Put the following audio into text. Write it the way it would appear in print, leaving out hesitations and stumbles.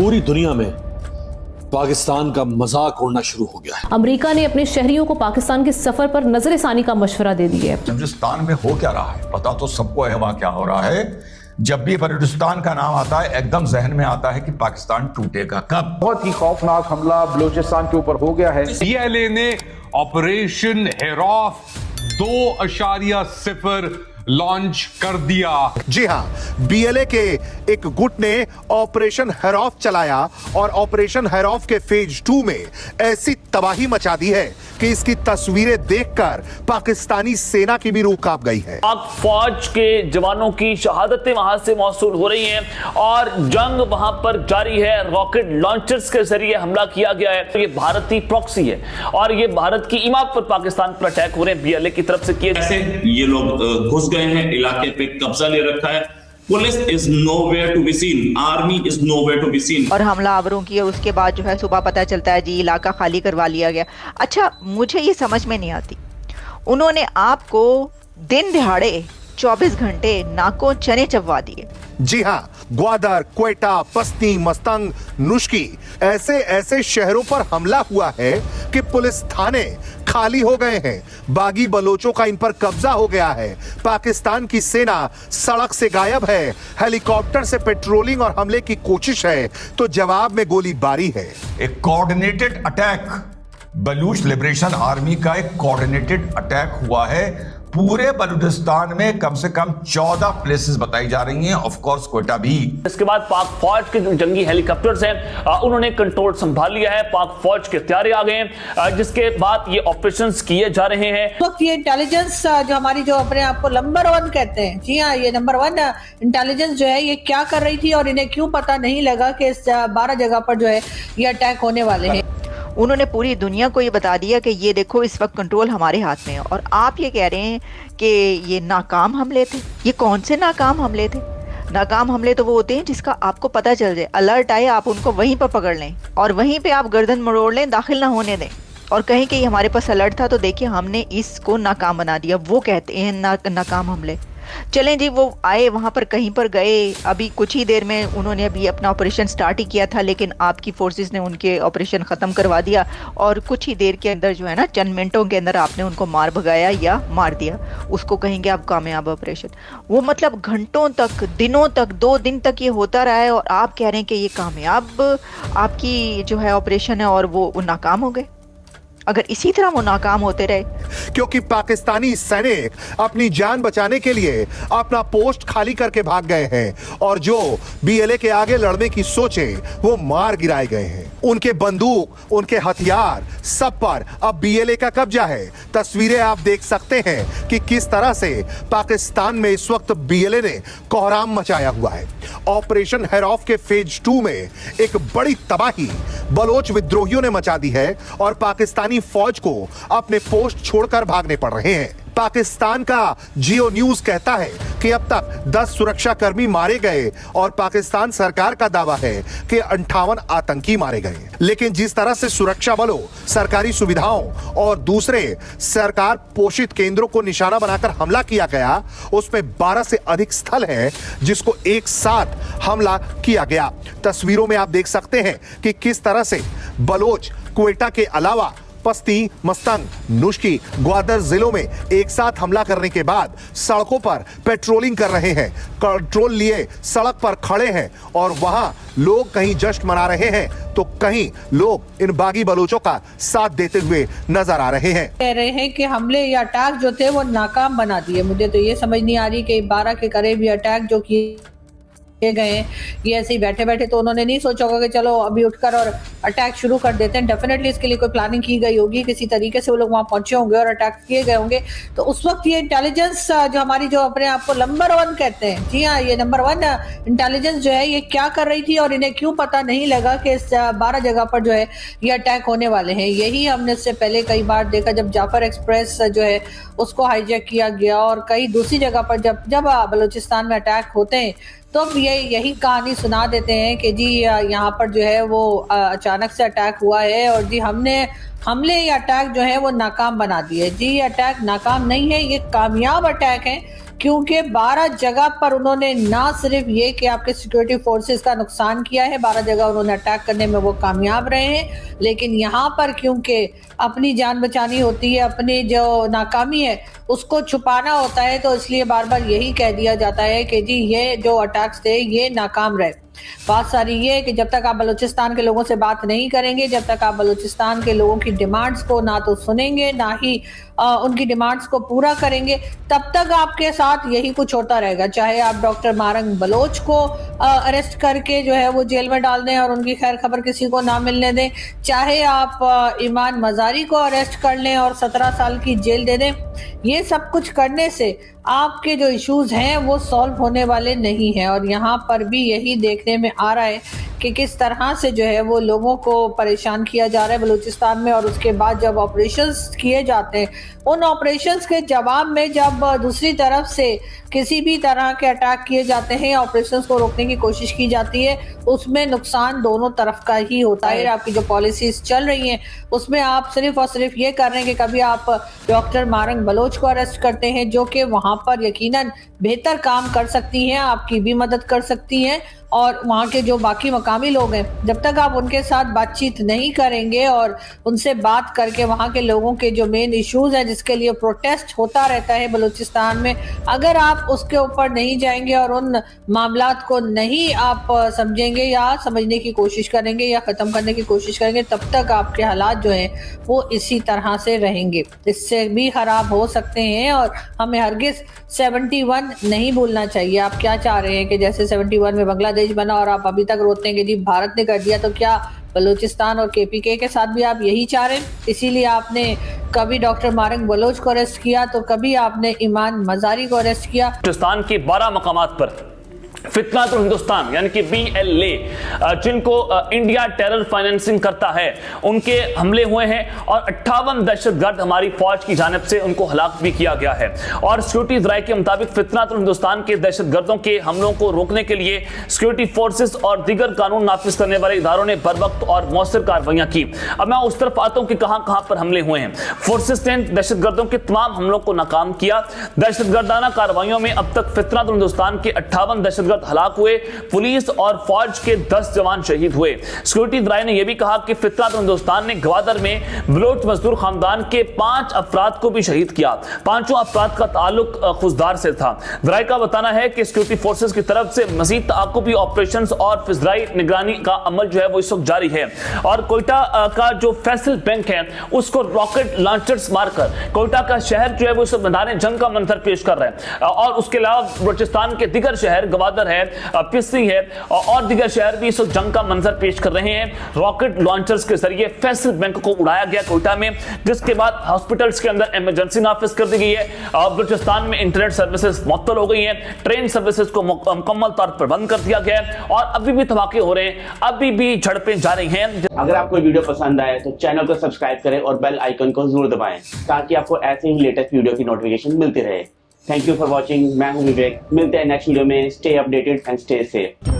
पूरी दुनिया में पाकिस्तान का मजाक उड़ना शुरू हो गया है। अमेरिका ने अपने शहरियों को पाकिस्तान के सफर पर नजरसानी का मशवरा दे दिया है। बलूचिस्तान में हो क्या रहा है पता तो सबको है। वहां क्या हो रहा है? जब भी बलूचिस्तान का नाम आता है एकदम जहन में आता है कि पाकिस्तान टूटेगा कब। बहुत ही खौफनाक हमला बलूचिस्तान के ऊपर हो गया है। बीएलए ने ऑपरेशन हेरौफ 2.0 लॉन्च कर दिया। जी हां, बीएलए के एक गुट ने ऑपरेशन हेरौफ चलाया और ऑपरेशन हेरौफ के फेज 2 में ऐसी तबाही मचा दी है कि इसकी तस्वीरें देखकर पाकिस्तानी सेना की भी रूह कांप गई है। पाक फौज के जवानों की शहादतें वहां से मौसूल हो रही हैं और जंग वहां पर जारी है। रॉकेट लॉन्चर्स के जरिए हमला किया गया है। ये भारतीय प्रॉक्सी है और ये भारत की इमारत पर पाकिस्तान पर अटैक हो रहे हैं बीएलए की तरफ से किए। ऐसे ये लोग घुस गए हैं, इलाके पे कब्जा ले रखा है। Police is nowhere to be seen, army is nowhere to be seen. और हमलावरों की उसके बाद जो है सुबह पता चलता है जी इलाका खाली करवा लिया गया। अच्छा, मुझे ये समझ में नहीं आती, उन्होंने आपको दिन दिहाड़े 24 घंटे नाकों चने चबवा दिए। जी हां, ग्वादर, क्वेटा, पस्ती, मस्तंग, नुश्की ऐसे ऐसे शहरों पर हमला हुआ है कि पुलिस थाने खाली हो गए हैं। बागी बलोचों का इन पर कब्जा हो गया है। पाकिस्तान की सेना सड़क से गायब है। हेलीकॉप्टर से पेट्रोलिंग और हमले की कोशिश है तो जवाब में गोलीबारी है। एक coordinated attack, Baloch liberation army का एक कोऑर्डिनेटेड अटैक हुआ है। पूरे बलूचिस्तान में कम से कम 14 प्लेसेस बताई जा रही हैं, ऑफ कोर्स क्वेटा भी। इसके बाद पाक फौज के जो जंगी हेलीकॉप्टर्स हैं उन्होंने कंट्रोल संभाल लिया है। पाक फौज के हथियार आ गए हैं जिसके बाद ये ऑपरेशंस किए जा रहे हैं। तो ये इंटेलिजेंस जो हमारी जो अपने आप को नंबर 1 कहते हैं, जी हाँ, ये नंबर 1 इंटेलिजेंस जो है ये क्या कर रही थी और इन्हें क्यों पता नहीं लगा कि इस 12 जगह पर जो है ये अटैक होने वाले हैं। उन्होंने पूरी दुनिया को ये बता दिया कि ये देखो इस वक्त कंट्रोल हमारे हाथ में है। और आप ये कह रहे हैं कि ये नाकाम हमले थे। ये कौन से नाकाम हमले थे? नाकाम हमले तो वो होते हैं जिसका आपको पता चल जाए, अलर्ट आए, आप उनको वहीं पर पकड़ लें और वहीं पे आप गर्दन मरोड़ लें, दाखिल ना होने दें और कहें कि हमारे पास अलर्ट था तो देखिए हमने इसको नाकाम बना दिया। वो कहते हैं नाकाम हमले। चलें जी, वो आए, वहाँ पर कहीं पर गए, अभी कुछ ही देर में उन्होंने अभी अपना ऑपरेशन स्टार्ट ही किया था लेकिन आपकी फोर्सेस ने उनके ऑपरेशन ख़त्म करवा दिया और कुछ ही देर के अंदर जो है ना, चंद मिनटों के अंदर आपने उनको मार भगाया या मार दिया। उसको कहेंगे आप कामयाब ऑपरेशन। वो मतलब घंटों तक, दिनों तक, 2 दिन तक ये होता रहा है और आप कह रहे हैं कि ये कामयाब आपकी जो है ऑपरेशन है और वो नाकाम हो गए। अगर इसी तरह वो नाकाम होते रहे, क्योंकि पाकिस्तानी सैनिक अपनी जान बचाने के लिए अपना पोस्ट खाली करके भाग गए हैं और जो बीएलए के आगे लड़ने की सोचे वो मार गिराए गए हैं। उनके बंदूक, उनके हथियार सब पर अब बीएलए का कब्जा है। तस्वीरें आप देख सकते हैं कि किस तरह से पाकिस्तान में इस वक्त बीएलए ने कोहराम मचाया हुआ है। ऑपरेशन हेरौफ के फेज 2 में एक बड़ी तबाही बलोच विद्रोहियों ने मचा दी है और पाकिस्तानी फौज को अपने पोस्ट छोड़कर भागने पड़ रहे हैं। पाकिस्तान का जियो न्यूज कहता है कि अब तक 10 सुरक्षाकर्मी मारे गए और पाकिस्तान सरकार का दावा है कि 58 आतंकी मारे गए। लेकिन जिस तरह से सुरक्षा बलों, सरकारी सुविधाओं और दूसरे सरकार पोषित केंद्रों को निशाना बनाकर हमला किया गया, उसमें 12 से अधिक स्थल हैं जिसको एक साथ हमला किया गया। तस्वीरों में आप देख सकते हैं कि किस तरह से बलोच क्वेटा के अलावा पस्ती, मस्तंग, नुश्की, ग्वादर जिलों में एक साथ हमला करने के बाद सड़कों पर पेट्रोलिंग कर रहे हैं, कंट्रोल लिए सड़क पर खड़े हैं और वहां लोग कहीं जश्न मना रहे हैं तो कहीं लोग इन बागी बलोचों का साथ देते हुए नजर आ रहे हैं। कह रहे हैं कि हमले या अटैक जो थे वो नाकाम बना दिए। मुझे तो ये समझ नहीं आ रही कि 12 के करीब ये अटैक जो किए गए हैं ये ऐसे ही बैठे बैठे तो उन्होंने नहीं सोचा होगा कि चलो अभी उठकर और अटैक शुरू कर देते हैं। डेफिनेटली इसके लिए कोई प्लानिंग की गई होगी, किसी तरीके से वो लोग वहां पहुंचे होंगे और अटैक किए गए होंगे। तो उस वक्त ये इंटेलिजेंस जो हमारी जो अपने आप को नंबर 1 कहते हैं, जी हाँ, ये नंबर 1 इंटेलिजेंस जो है ये क्या कर रही थी और इन्हें क्यों पता नहीं लगा कि इस 12 जगह पर जो है ये अटैक होने वाले हैं। यही हमने इससे पहले कई बार देखा जब जाफर एक्सप्रेस जो है उसको हाईजैक किया गया और कई दूसरी जगह पर जब बलूचिस्तान में अटैक होते हैं तो अब यही कहानी सुना देते हैं कि जी यहाँ पर जो है वो अचानक से अटैक हुआ है और जी हमने हमले या अटैक जो है वो नाकाम बना दिए। जी ये अटैक नाकाम नहीं है, ये कामयाब अटैक है क्योंकि 12 जगह पर उन्होंने ना सिर्फ ये कि आपके सिक्योरिटी फोर्सेस का नुकसान किया है, 12 जगह उन्होंने अटैक करने में वो कामयाब रहे हैं, लेकिन यहाँ पर क्योंकि अपनी जान बचानी होती है, अपनी जो नाकामी है उसको छुपाना होता है, तो इसलिए बार बार यही कह दिया जाता है कि जी ये जो अटैक्स थे ये नाकाम रहे। बात सारी ये है कि जब तक आप बलूचिस्तान के लोगों से बात नहीं करेंगे, जब तक आप बलूचिस्तान के लोगों की डिमांड्स को ना तो सुनेंगे ना ही उनकी डिमांड्स को पूरा करेंगे, तब तक आपके साथ यही कुछ होता रहेगा। चाहे आप डॉक्टर मारंग बलोच को अरेस्ट करके जो है वो जेल में डाल दें और उनकी खैर खबर किसी को ना मिलने दें, चाहे आप ईमान मजारी को अरेस्ट कर लें और 17 साल की जेल दे दें, ये सब कुछ करने से आपके जो इश्यूज हैं वो सॉल्व होने वाले नहीं हैं। और यहाँ पर भी यही देखने में आ रहा है कि किस तरह से जो है वो लोगों को परेशान किया जा रहा है बलूचिस्तान में। और उसके बाद जब ऑपरेशंस किए जाते हैं, उन ऑपरेशंस के जवाब में जब दूसरी तरफ से किसी भी तरह के अटैक किए जाते हैं, ऑपरेशंस को रोकने की कोशिश की जाती है, उसमें नुकसान दोनों तरफ का ही होता है। आपकी जो पॉलिसीज चल रही हैं उसमें आप सिर्फ और सिर्फ ये कर रहे हैं कि कभी आप डॉक्टर मारंग बलोच को अरेस्ट करते हैं जो कि वहां पर यकीनन बेहतर काम कर सकती हैं, आपकी भी मदद कर सकती हैं, और वहाँ के जो बाकी मकामी लोग हैं जब तक आप उनके साथ बातचीत नहीं करेंगे और उनसे बात करके वहाँ के लोगों के जो मेन इश्यूज हैं जिसके लिए प्रोटेस्ट होता रहता है बलूचिस्तान में, अगर आप उसके ऊपर नहीं जाएंगे और उन मामलात को नहीं आप समझेंगे या समझने की कोशिश करेंगे या ख़त्म करने की कोशिश करेंगे, तब तक आपके हालात जो हैं वो इसी तरह से रहेंगे, इससे भी ख़राब हो सकते हैं। और हमें हरगिज़ 71 नहीं भूलना चाहिए। आप क्या चाह रहे हैं कि जैसे 71 में बांग्लादेश बना और आप अभी तक रोते हैं कि जी भारत ने कर दिया, तो क्या बलूचिस्तान और KPK के साथ भी आप यही चाह रहे हैं? इसीलिए आपने कभी डॉक्टर मारंग बलोच को अरेस्ट किया तो कभी आपने ईमान मजारी को अरेस्ट किया। बलूचिस्तान के 12 मकामात पर फितनातुल हिंदुस्तान यानी कि BLA जिनको इंडिया टेरर फाइनेंसिंग करता है उनके हमले हुए हैं और 58 दहशतगर्द हमारी फौज की जानिब से उनको हलाक भी किया गया है। और सिक्योरिटी जराये के मुताबिक फितनातुल हिंदुस्तान के दहशतगर्दों के हमलों को रोकने के लिए सिक्योरिटी फोर्सेस और दीगर कानून नाफिज करने वाले इदारों ने बर वक्त और मौसर कार्रवाइयां की। अब मैं उस तरफ आता हूं कि कहां पर हमले हुए हैं। फोर्सेस ने दहशतगर्दों के तमाम हमलों को नाकाम किया। दहशतगर्दाना कार्रवाइयों में अब तक फितनातुल हिंदुस्तान के 58 दहशतगर्द हलाक हुए, पुलिस और फौज के 10 जवान शहीद हुए। सिक्योरिटी जराये ने यह भी कहा कि फितनातुल हिंदुस्तान ने गवादर में बलोच मजदूर खानदान के 5 अफराद को भी शहीद किया। 5 अफराद का ताल्लुक खुजदार से था। जराये का बताना है कि सिक्योरिटी फोर्सेस की तरफ से मजीद ताकुबी ऑपरेशन और फिजराई निगरानी का अमल जो है वो इस वक्त जारी है। और कोयटा का जो फैसल बैंक है उसको रॉकेट लॉन्चर्स मारकर कोयटा का शहर जो है वो इस मैदान जंग का मंजर पेश कर रहा है। और उसके अलावा बलूचिस्तान के दिगर शहर गवादर है, पिस्सी है और दिगर शहर भी इस जंग का मंजर पेश कर रहे हैं। रॉकेट लॉन्चर्स के जरिए फैसल बैंक को उड़ाया गया कोयटा में, जिसके बाद हॉस्पिटल्स के अंदर इमरजेंसी नाफिज कर दी गई है। बलूचिस्तान में इंटरनेट सर्विसेज मुअत्तल हो गई हैं, ट्रेन सर्विसेज को मुकम्मल तौर पर बंद कर दिया गया है और अभी भी धमाके हो रहे हैं, अभी भी झड़पें जारी हैं। अगर आपको वीडियो पसंद आए तो चैनल को सब्सक्राइब करें और बेल आइकन को जरूर दबाएं ताकि आपको ऐसे ही लेटेस्ट वीडियो की नोटिफिकेशन मिलती रहे। Thank you for watching. मैं हूं विवेक, मिलते हैं नेक्स्ट वीडियो में। Stay updated and stay safe.